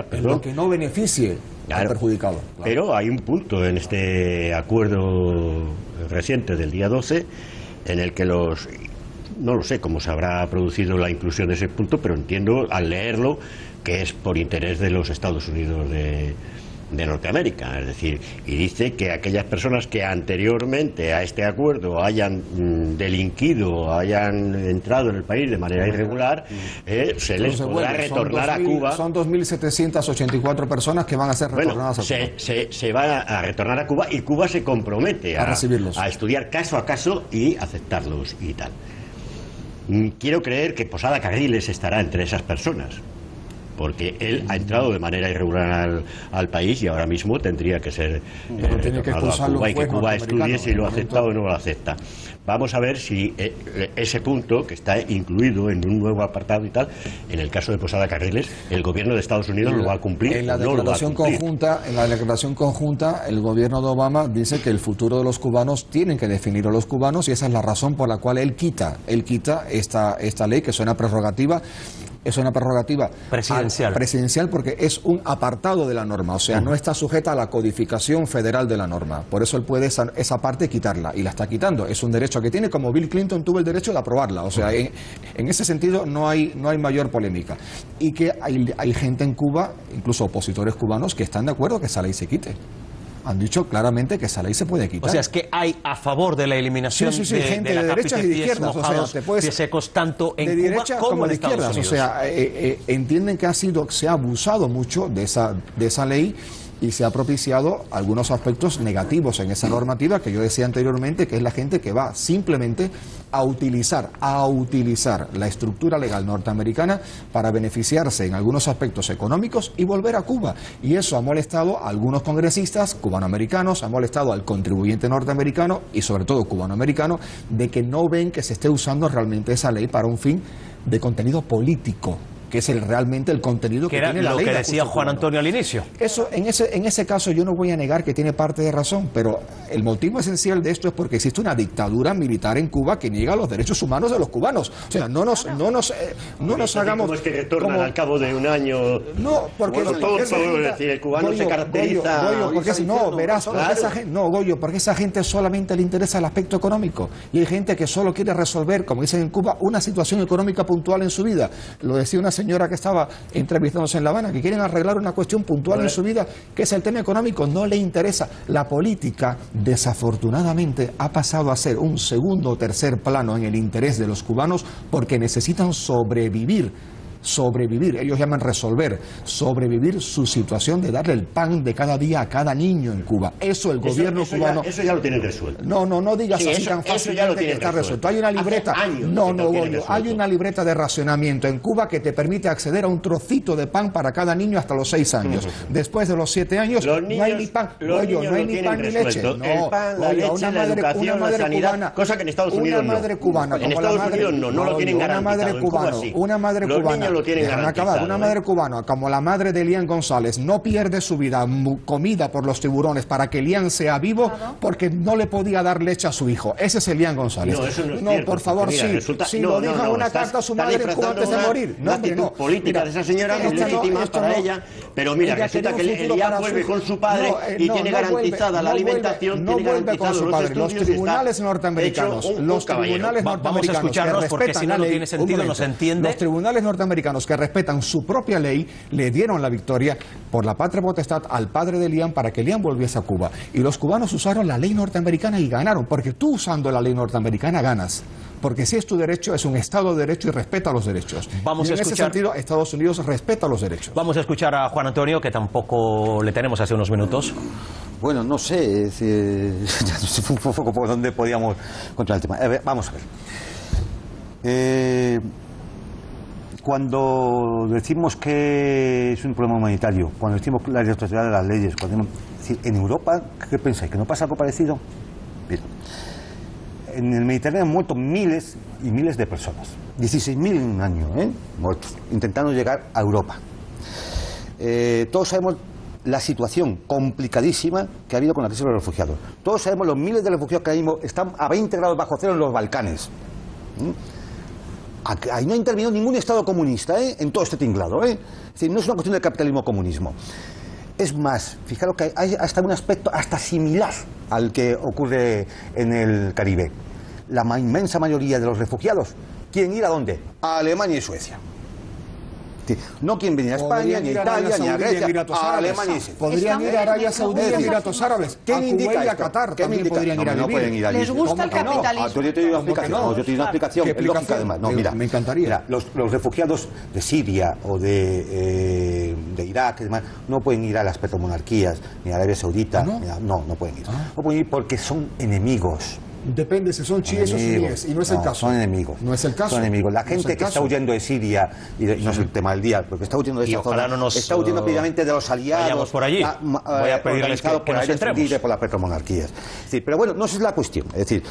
perdón. Lo que no beneficie al perjudicado. Claro. Pero hay un punto en este acuerdo reciente del día 12 en el que no lo sé cómo se habrá producido la inclusión de ese punto, pero entiendo al leerlo que es por interés de los Estados Unidos de Norteamérica, es decir, y dice que aquellas personas que anteriormente a este acuerdo hayan delinquido, hayan entrado en el país de manera irregular, se les podrá retornar a Cuba. Son 2.784 personas que van a ser retornadas a Cuba. Se va a retornar a Cuba y Cuba se compromete a recibirlos, a estudiar caso a caso y aceptarlos y tal. Quiero creer que Posada Carriles estará entre esas personas, porque él ha entrado de manera irregular al país y ahora mismo tendría que ser retornado a Cuba y que Cuba estudie si lo acepta o no lo acepta. Vamos a ver si ese punto, que está incluido en un nuevo apartado y tal, en el caso de Posada Carriles, el gobierno de Estados Unidos lo va a cumplir. En la declaración conjunta, el gobierno de Obama dice que el futuro de los cubanos tienen que definirlo los cubanos, y esa es la razón por la cual él quita esta ley, que suena prerrogativa. Es una prerrogativa presidencial porque es un apartado de la norma, o sea, no está sujeta a la codificación federal de la norma. Por eso él puede esa parte quitarla, y la está quitando. Es un derecho que tiene, como Bill Clinton tuvo el derecho de aprobarla. O sea, en ese sentido no hay mayor polémica. Y que hay gente en Cuba, incluso opositores cubanos, que están de acuerdo que esa ley se quite. Han dicho claramente que esa ley se puede quitar. O sea, es que hay a favor de la eliminación gente de derechas y de izquierdas, pies secos, tanto en Cuba derecha como en de Estados izquierdas. Unidos. O sea, entienden que se ha abusado mucho de esa ley y se ha propiciado algunos aspectos negativos en esa normativa que yo decía anteriormente, que es la gente que va simplemente a utilizar la estructura legal norteamericana para beneficiarse en algunos aspectos económicos y volver a Cuba. Y eso ha molestado a algunos congresistas cubanoamericanos, ha molestado al contribuyente norteamericano y sobre todo cubanoamericano, de que no ven que se esté usando realmente esa ley para un fin de contenido político. que es realmente el contenido que tiene la ley. Lo que decía Juan Antonio al inicio. Eso, en ese caso yo no voy a negar que tiene parte de razón, pero el motivo esencial de esto es porque existe una dictadura militar en Cuba que niega los derechos humanos de los cubanos. O sea, no nos hagamos... ¿Cómo es que retornan al cabo de un año? No, porque... Es decir, el cubano se caracteriza... Goyo, porque no, verás, porque esa gente solamente le interesa el aspecto económico. Y hay gente que solo quiere resolver, como dicen en Cuba, una situación económica puntual en su vida. Lo decía una señora que estaba entrevistándose en La Habana, que quieren arreglar una cuestión puntual en su vida, que es el tema económico. No le interesa. La política, desafortunadamente, ha pasado a ser un segundo o tercer plano en el interés de los cubanos porque necesitan sobrevivir. Ellos llaman sobrevivir su situación de darle el pan de cada día a cada niño en Cuba. Eso el gobierno cubano... Eso ya lo tienen resuelto. No digas así tan fácilmente que está resuelto. Hay una libreta... Goyo, hay una libreta de racionamiento en Cuba que te permite acceder a un trocito de pan para cada niño hasta los 6 años. Después de los 7 años no hay ni pan. Goyo, no hay ni pan ni leche. El pan, la leche, la educación, la sanidad, cosa que en Estados Unidos no. Una madre cubana, en Estados Unidos no lo tienen garantizado. Una madre cubana, una madre cubana como la madre de Elian González no pierde su vida comida por los tiburones para que Elian sea vivo porque no le podía dar leche a su hijo. Ese es Elian González. No, eso no es cierto, por favor, mira, sí. Lo dijo en una carta a su madre en Cuba antes de morir. La actitud política de esa señora es legítima para ella, pero mira, resulta que Elian vuelve con su padre y tiene garantizada la alimentación, tiene garantizados los estudios. Los tribunales norteamericanos, vamos a escucharnos porque si no tiene sentido, no se entiende. Los tribunales norteamericanos que respetan su propia ley le dieron la victoria por la patria potestad al padre de Elian para que Elian volviese a Cuba. Y los cubanos usaron la ley norteamericana y ganaron, porque tú usando la ley norteamericana ganas. Porque si es tu derecho, es un Estado de Derecho y respeta los derechos. En ese sentido, Estados Unidos respeta los derechos. Vamos a escuchar a Juan Antonio, que tampoco le tenemos hace unos minutos. Bueno, no sé, no sé un poco por dónde podíamos controlar el tema. Vamos a ver. Cuando decimos que es un problema humanitario, cuando decimos la irresponsabilidad de las leyes, en Europa, ¿qué pensáis? ¿Que no pasa algo parecido? Bien. En el Mediterráneo han muerto miles y miles de personas. 16.000 en un año, muertos, intentando llegar a Europa. Todos sabemos la situación complicadísima que ha habido con la crisis de los refugiados. Todos sabemos los miles de refugiados que ahora mismo están a 20 grados bajo cero en los Balcanes. Ahí no ha intervenido ningún Estado comunista en todo este tinglado. Es decir, no es una cuestión de capitalismo-comunismo. Es más, fijaros que hay hasta un aspecto hasta similar al que ocurre en el Caribe. La inmensa mayoría de los refugiados quieren ir ¿a dónde? A Alemania y Suecia. No quieren venir a España, ni a Italia, ni a Grecia, a Alemania y Suecia. Podrían ir a Arabia Saudí y Emiratos Árabes. ¿Qué indica a Qatar también podrían ir a vivir. ¿Les gusta el capitalismo? Yo te doy una explicación. Yo te doy una explicación. Es lógica, además. No, mira, me encantaría. Los refugiados de Siria o de Irak y demás no pueden ir a las petromonarquías, ni a Arabia Saudita. No pueden ir. No pueden ir porque son enemigos. Depende si son chiíes o suníes, y no es el caso. Son enemigos. No es el caso. Son enemigos. La gente que está huyendo de Siria, y no es el tema del día, porque está huyendo de esa zona, está huyendo precisamente de los aliados. Vayamos por allí. Voy a pedirles que nos entremos. Por las petromonarquías. Sí, pero bueno, no esa es la cuestión. Es decir,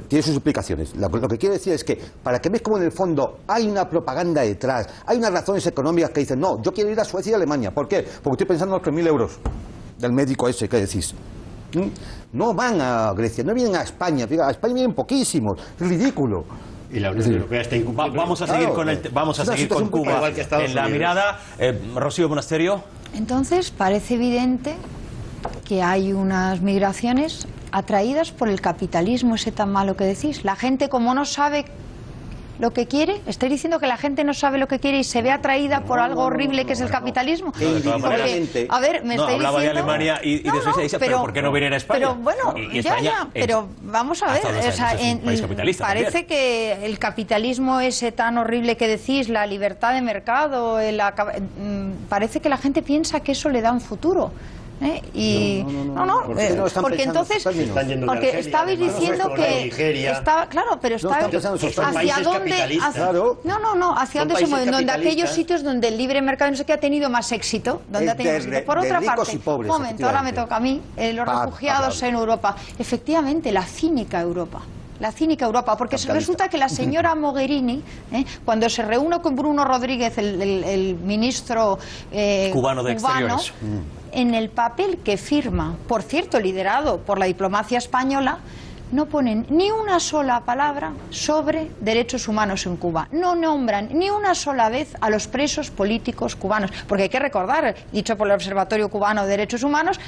tiene sus explicaciones. Lo que quiero decir es que, para que veas cómo en el fondo hay una propaganda detrás, hay unas razones económicas que dicen, no, yo quiero ir a Suecia y a Alemania. ¿Por qué? Porque estoy pensando en los 3.000 euros del médico ese que decís. No van a Grecia, no vienen a España. A España vienen poquísimos, es ridículo. Y la Unión Europea está incumpliendo. Vamos a seguir con Cuba en la mirada. Rocío Monasterio. Entonces parece evidente que hay unas migraciones atraídas por el capitalismo ese tan malo que decís. La gente, como no sabe lo que quiere, ¿estáis diciendo que la gente no sabe lo que quiere y se ve atraída por algo horrible que es el capitalismo? Porque, a ver, me estáis hablaba diciendo... de Alemania y de Suecia, pero ¿por qué no venir a España? Pero bueno, pero vamos a ver, parece que el capitalismo ese tan horrible que decís, la libertad de mercado, parece que la gente piensa que eso le da un futuro. Porque entonces, porque estabais diciendo que estaba, claro, pero hacia dónde, hacia dónde se mueven, donde aquellos sitios donde el libre mercado no sé qué ha tenido más éxito, donde ha tenido éxito. Por otra parte, un momento, ahora me toca a mí, los refugiados en Europa, efectivamente, la cínica Europa. La cínica Europa, porque resulta que la señora Mogherini, cuando se reúne con Bruno Rodríguez, el ministro cubano de Exteriores, en el papel que firma, por cierto, liderado por la diplomacia española, no ponen ni una sola palabra sobre derechos humanos en Cuba. No nombran ni una sola vez a los presos políticos cubanos. Porque hay que recordar, dicho por el Observatorio Cubano de Derechos Humanos,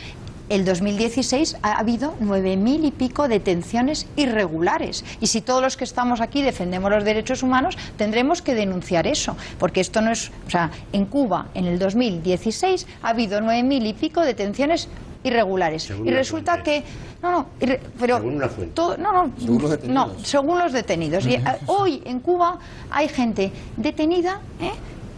el 2016 ha habido 9.000 y pico detenciones irregulares. Y si todos los que estamos aquí defendemos los derechos humanos, tendremos que denunciar eso. Porque esto no es... O sea, en Cuba, en el 2016, ha habido 9.000 y pico detenciones irregulares. Según y resulta que... pero según una fuente. Según los detenidos. Y hoy en Cuba hay gente detenida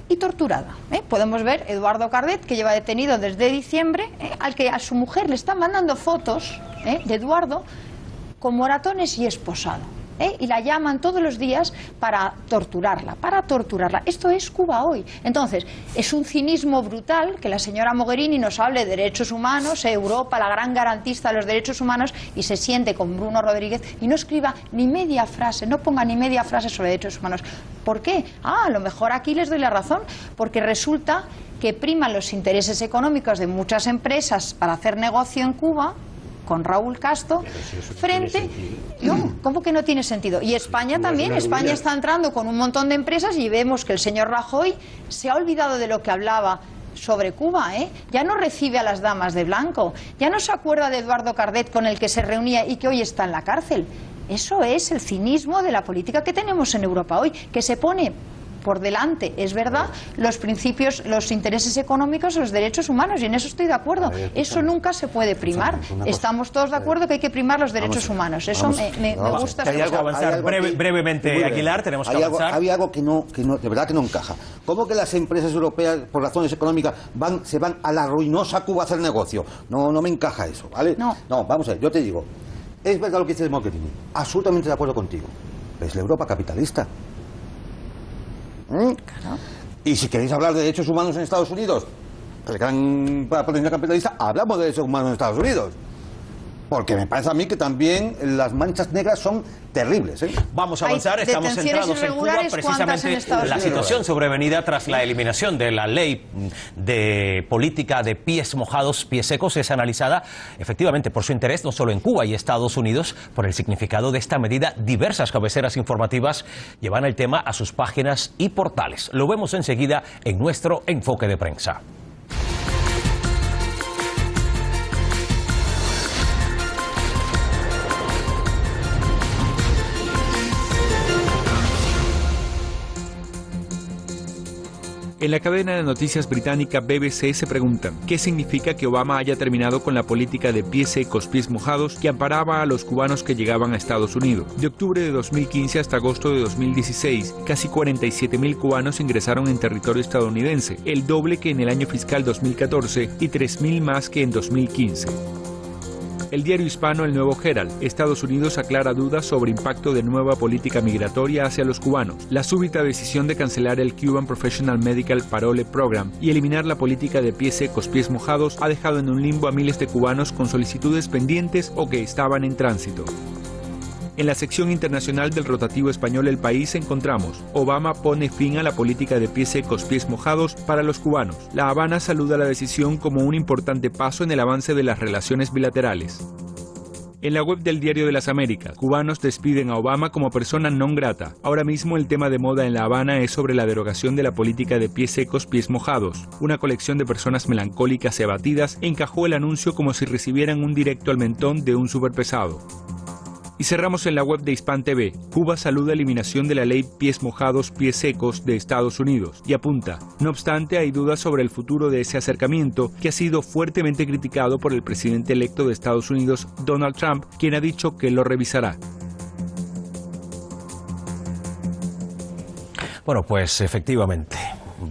y torturada. Podemos ver Eduardo Cardet, que lleva detenido desde diciembre, al que a su mujer le están mandando fotos de Eduardo con moratones y esposado. Y la llaman todos los días para torturarla. Esto es Cuba hoy. Entonces, es un cinismo brutal que la señora Mogherini nos hable de derechos humanos, Europa, la gran garantista de los derechos humanos, y se siente con Bruno Rodríguez y no escriba ni media frase, no ponga ni media frase sobre derechos humanos. ¿Por qué? A lo mejor aquí les doy la razón, porque resulta que priman los intereses económicos de muchas empresas para hacer negocio en Cuba con Raúl Castro frente... No, ¿cómo que no tiene sentido? Y España también, España está entrando con un montón de empresas y vemos que el señor Rajoy se ha olvidado de lo que hablaba sobre Cuba, ya no recibe a las damas de blanco, ya no se acuerda de Eduardo Cardet con el que se reunía y que hoy está en la cárcel. Eso es el cinismo de la política que tenemos en Europa hoy, que se pone por delante, es verdad, los principios, los intereses económicos, los derechos humanos, y en eso estoy de acuerdo. Eso nunca se puede primar. Estamos todos de acuerdo que hay que primar los derechos humanos. Eso me gusta. Tenemos que avanzar brevemente, Aguilar, tenemos que avanzar. Hay algo que no, de verdad que no encaja. ¿Cómo que las empresas europeas, por razones económicas, se van a la ruinosa Cuba a hacer negocio? No me encaja eso, ¿vale? No, vamos a ver, yo te digo, es verdad lo que dice Mogherini, absolutamente de acuerdo contigo. Es la Europa capitalista. Claro. Y si queréis hablar de derechos humanos en Estados Unidos, el gran potencia capitalista, hablamos de derechos humanos en Estados Unidos. Porque me parece a mí que también las manchas negras son terribles. Vamos a avanzar, estamos centrados en Cuba, precisamente en la situación sobrevenida tras la eliminación de la ley de política de pies mojados, pies secos, es analizada efectivamente por su interés no solo en Cuba y Estados Unidos, por el significado de esta medida. Diversas cabeceras informativas llevan el tema a sus páginas y portales. Lo vemos enseguida en nuestro enfoque de prensa. En la cadena de noticias británica BBC se preguntan ¿qué significa que Obama haya terminado con la política de pies secos, pies mojados que amparaba a los cubanos que llegaban a Estados Unidos? De octubre de 2015 hasta agosto de 2016, casi 47.000 cubanos ingresaron en territorio estadounidense, el doble que en el año fiscal 2014 y 3.000 más que en 2015. El diario hispano El Nuevo Herald, Estados Unidos aclara dudas sobre impacto de nueva política migratoria hacia los cubanos. La súbita decisión de cancelar el Cuban Professional Medical Parole Program y eliminar la política de pies secos, pies mojados ha dejado en un limbo a miles de cubanos con solicitudes pendientes o que estaban en tránsito. En la sección internacional del rotativo español El País encontramos: Obama pone fin a la política de pies secos, pies mojados para los cubanos. La Habana saluda la decisión como un importante paso en el avance de las relaciones bilaterales. En la web del Diario de las Américas, cubanos despiden a Obama como persona non grata. Ahora mismo el tema de moda en La Habana es sobre la derogación de la política de pies secos, pies mojados. Una colección de personas melancólicas y abatidas encajó el anuncio como si recibieran un directo al mentón de un superpesado. Y cerramos en la web de Hispan TV. Cuba saluda eliminación de la ley pies mojados, pies secos de Estados Unidos y apunta: no obstante, hay dudas sobre el futuro de ese acercamiento que ha sido fuertemente criticado por el presidente electo de Estados Unidos, Donald Trump, quien ha dicho que lo revisará. Bueno, pues efectivamente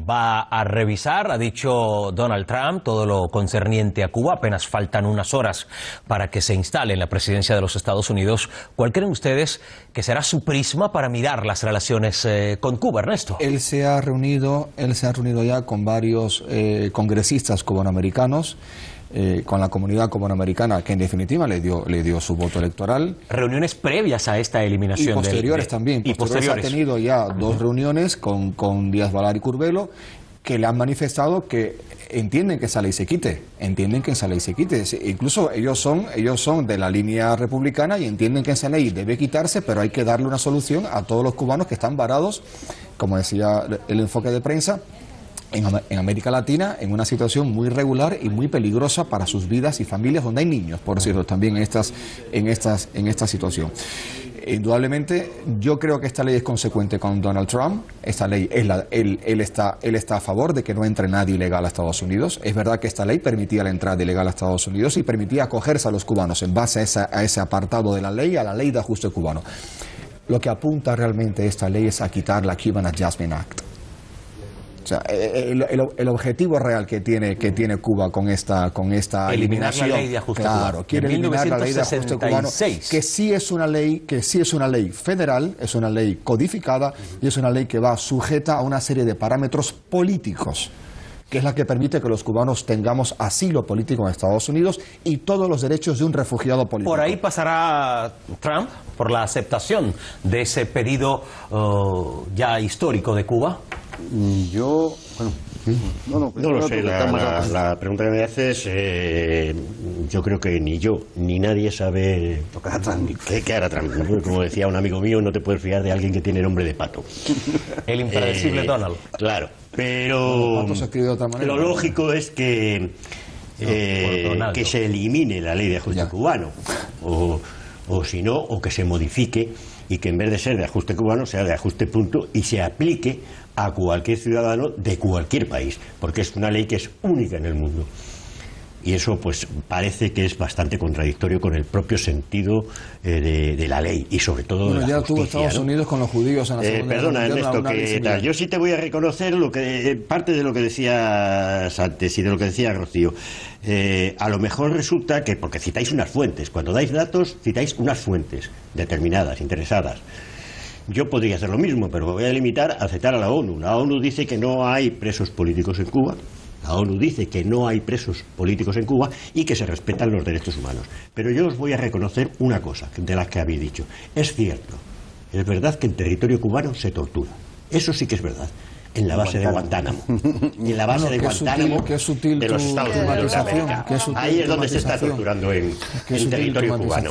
va a revisar, ha dicho Donald Trump, todo lo concerniente a Cuba. Apenas faltan unas horas para que se instale en la presidencia de los Estados Unidos. ¿Cuál creen ustedes que será su prisma para mirar las relaciones con Cuba, Ernesto? Él se ha reunido ya con varios congresistas cubanoamericanos. con la comunidad cubanoamericana, que en definitiva le dio su voto electoral. Reuniones previas a esta eliminación. Y posteriores también. Y posteriores. Ha tenido ya 2 reuniones con Díaz Balart y Curbelo, que le han manifestado que entienden que esa ley se quite, incluso ellos son de la línea republicana y entienden que esa ley debe quitarse, pero hay que darle una solución a todos los cubanos que están varados, como decía el enfoque de prensa, en América Latina, en una situación muy irregular y muy peligrosa para sus vidas y familias, donde hay niños, por cierto, también en esta situación. Indudablemente, yo creo que esta ley es consecuente con Donald Trump. Esta ley, él está a favor de que no entre nadie ilegal a Estados Unidos. Es verdad que esta ley permitía la entrada ilegal a Estados Unidos y permitía acogerse a los cubanos en base a ese apartado de la ley, a la ley de ajuste cubano. Lo que apunta realmente esta ley es a quitar la Cuban Adjustment Act. O sea, el objetivo real que tiene Cuba con esta eliminación, la ley de ajuste cubano. Quiere eliminar la ley de ajuste cubano, que sí es una ley federal, es una ley codificada y es una ley que va sujeta a una serie de parámetros políticos, que es la que permite que los cubanos tengamos asilo político en Estados Unidos y todos los derechos de un refugiado político. ¿Por ahí pasará Trump por la aceptación de ese pedido ya histórico de Cuba? Yo, bueno, no lo sé, la pregunta que me haces, yo creo que ni yo ni nadie sabe qué hará Trump. Como decía un amigo mío, no te puedes fiar de alguien que tiene nombre de pato. El impredecible Donald. Claro, pero lo lógico es que se elimine la ley de ajuste cubano, o si no, o que se modifique y que en vez de ser de ajuste cubano sea de ajuste punto y se aplique a cualquier ciudadano de cualquier país, porque es una ley que es única en el mundo. Y eso pues parece que es bastante contradictorio con el propio sentido de la ley y sobre todo de la ya justicia, tuvo Estados Unidos con los judíos en la Segunda Guerra Perdona, Mundial, Ernesto, que tal. Yo sí te voy a reconocer parte de lo que decías antes y de lo que decía Rocío. A lo mejor resulta que, porque citáis unas fuentes, cuando dais datos citáis unas fuentes determinadas, interesadas. Yo podría hacer lo mismo, pero me voy a limitar a citar a la ONU. La ONU dice que no hay presos políticos en Cuba. La ONU dice que no hay presos políticos en Cuba y que se respetan los derechos humanos. Pero yo os voy a reconocer una cosa de las que habéis dicho. Es cierto, es verdad que en territorio cubano se tortura. Eso sí que es verdad. En la base de Guantánamo. En la base de Guantánamo de los Estados Unidos de América. Ahí es donde se está torturando en territorio cubano.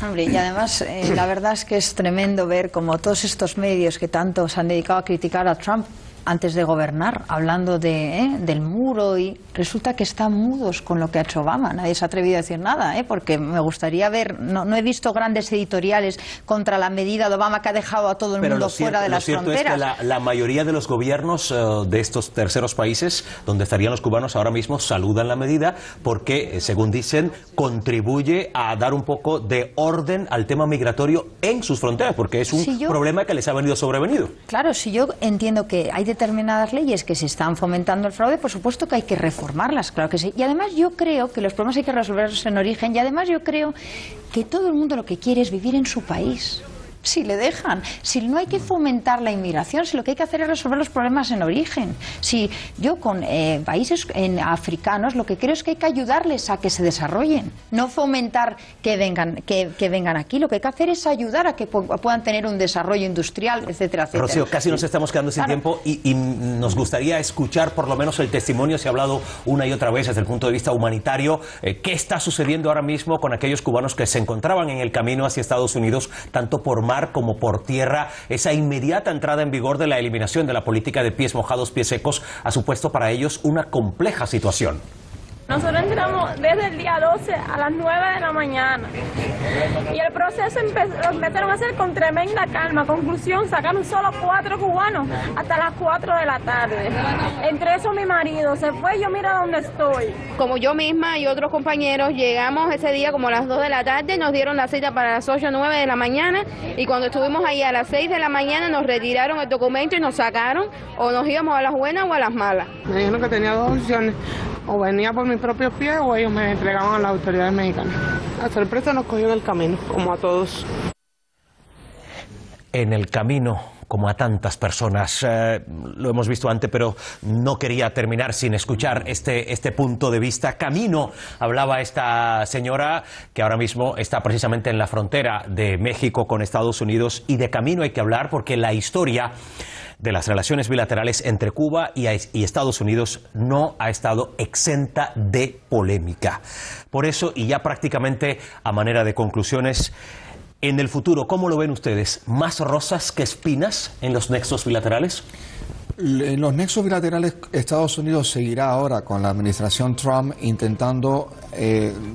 Hombre, y además la verdad es que es tremendo ver cómo todos estos medios que tanto se han dedicado a criticar a Trump antes de gobernar, hablando del muro, y resulta que están mudos con lo que ha hecho Obama. Nadie se ha atrevido a decir nada, porque me gustaría ver, no he visto grandes editoriales contra la medida de Obama que ha dejado a todo el mundo fuera de las fronteras. Lo cierto es que la mayoría de los gobiernos de estos terceros países donde estarían los cubanos ahora mismo saludan la medida porque, según dicen, contribuye a dar un poco de orden al tema migratorio en sus fronteras, porque es un problema que les ha venido sobrevenido. Claro, si yo entiendo que hay determinadas leyes que se están fomentando el fraude, por supuesto que hay que reformarlas, claro que sí. Y además yo creo que los problemas hay que resolverlos en origen, y además yo creo que todo el mundo lo que quiere es vivir en su país. Si le dejan, si no hay que fomentar la inmigración, si lo que hay que hacer es resolver los problemas en origen. Si yo con países africanos lo que creo es que hay que ayudarles a que se desarrollen, no fomentar que vengan aquí. Lo que hay que hacer es ayudar a que puedan tener un desarrollo industrial, etcétera, etcétera. Rocío, casi nos estamos quedando sin tiempo y nos gustaría escuchar por lo menos el testimonio. Se ha hablado una y otra vez desde el punto de vista humanitario. ¿Qué está sucediendo ahora mismo con aquellos cubanos que se encontraban en el camino hacia Estados Unidos, tanto por mar como por tierra? Esa inmediata entrada en vigor de la eliminación de la política de pies mojados, pies secos ha supuesto para ellos una compleja situación. Nosotros entramos desde el día 12 a las 9 de la mañana y el proceso lo empezaron a hacer con tremenda calma. Conclusión, sacaron solo 4 cubanos hasta las 4 de la tarde. Entre eso mi marido se fue, yo mira dónde estoy. Como yo misma y otros compañeros llegamos ese día como a las 2 de la tarde, nos dieron la cita para las 8 o 9 de la mañana y cuando estuvimos ahí a las 6 de la mañana nos retiraron el documento y nos sacaron, o nos íbamos a las buenas o a las malas. Me dijeron que tenía 2 opciones. O venía por mis propios pies o ellos me entregaban a las autoridades mexicanas. La sorpresa nos cogió en el camino, como a todos. en el camino, como a tantas personas. Lo hemos visto antes, pero no quería terminar sin escuchar este punto de vista. Camino, hablaba esta señora, que ahora mismo está precisamente en la frontera de México con Estados Unidos, y de camino hay que hablar porque la historia de las relaciones bilaterales entre Cuba y Estados Unidos no ha estado exenta de polémica. Por eso, y ya prácticamente a manera de conclusiones, en el futuro, ¿cómo lo ven ustedes? ¿Más rosas que espinas en los nexos bilaterales? En los nexos bilaterales, Estados Unidos seguirá ahora con la administración Trump intentando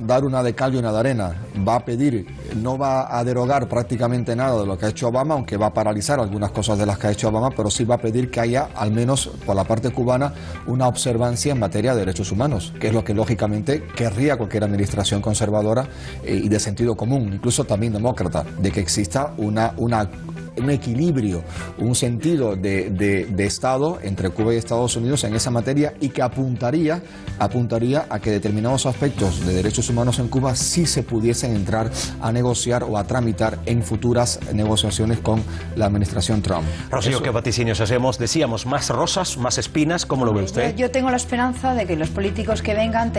dar una de cal y una de arena. Va a pedir, no va a derogar prácticamente nada de lo que ha hecho Obama, aunque va a paralizar algunas cosas de las que ha hecho Obama, pero sí va a pedir que haya, al menos por la parte cubana, una observancia en materia de derechos humanos, que es lo que lógicamente querría cualquier administración conservadora y de sentido común, incluso también demócrata, de que exista un equilibrio, un sentido de Estado entre Cuba y Estados Unidos en esa materia, y que apuntaría a que determinados aspectos de derechos humanos en Cuba sí se pudiesen entrar a negociar o a tramitar en futuras negociaciones con la administración Trump. Rocío, ¿qué vaticinios hacemos? Decíamos, más rosas, más espinas, ¿cómo lo ve usted? Yo tengo la esperanza de que los políticos que vengan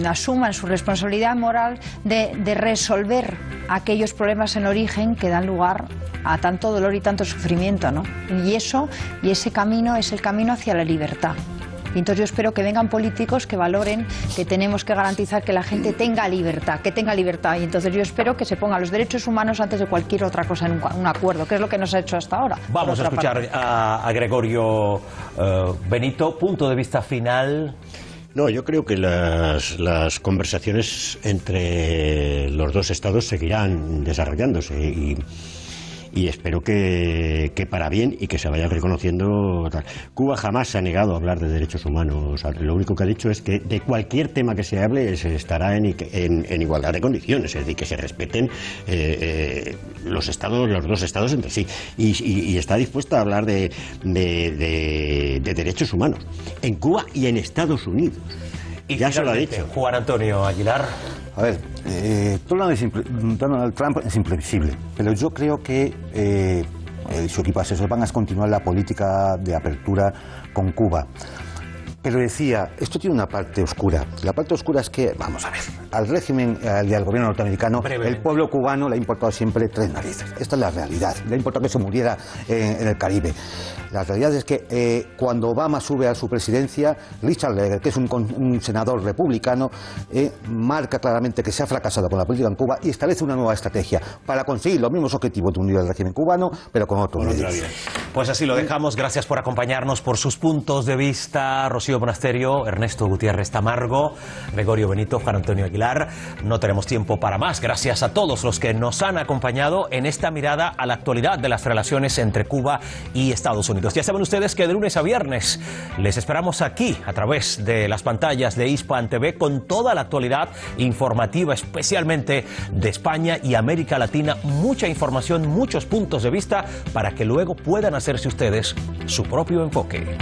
asuman su responsabilidad moral de resolver aquellos problemas en origen que dan lugar a tanto dolor y tanto sufrimiento, ¿no? Y ese camino es el camino hacia la libertad. Y entonces yo espero que vengan políticos que valoren que tenemos que garantizar que la gente tenga libertad, Y entonces yo espero que se pongan los derechos humanos antes de cualquier otra cosa en un acuerdo, que es lo que nos ha hecho hasta ahora. Vamos a escuchar a Gregorio Benito, punto de vista final. No, yo creo que las conversaciones entre los dos estados seguirán desarrollándose y espero que para bien y que se vaya reconociendo tal. Cuba jamás se ha negado a hablar de derechos humanos. Lo único que ha dicho es que de cualquier tema que se hable se estará en igualdad de condiciones, es decir, que se respeten los dos estados entre sí, y está dispuesta a hablar de derechos humanos en Cuba y en Estados Unidos. Y ya se lo ha dicho Juan Antonio Aguilar. A ver, Donald Trump es imprevisible, pero yo creo que su equipo asesor van a continuar la política de apertura con Cuba. Pero decía, esto tiene una parte oscura. La parte oscura es que, vamos a ver, al régimen y al gobierno norteamericano, el pueblo cubano le ha importado siempre tres narices. Esta es la realidad. Le ha importado que se muriera en el Caribe. La realidad es que cuando Obama sube a su presidencia, Richard Leger, que es un senador republicano, marca claramente que se ha fracasado con la política en Cuba y establece una nueva estrategia para conseguir los mismos objetivos de unir al régimen cubano, pero con otros medios. Pues así lo dejamos. Gracias por acompañarnos, por sus puntos de vista. Rocío Monasterio, Ernesto Gutiérrez Tamargo, Gregorio Benito, Juan Antonio Aguilar. No tenemos tiempo para más. Gracias a todos los que nos han acompañado en esta mirada a la actualidad de las relaciones entre Cuba y Estados Unidos. Ya saben ustedes que de lunes a viernes les esperamos aquí a través de las pantallas de Hispan TV con toda la actualidad informativa, especialmente de España y América Latina. Mucha información, muchos puntos de vista para que luego puedan hacerse ustedes su propio enfoque.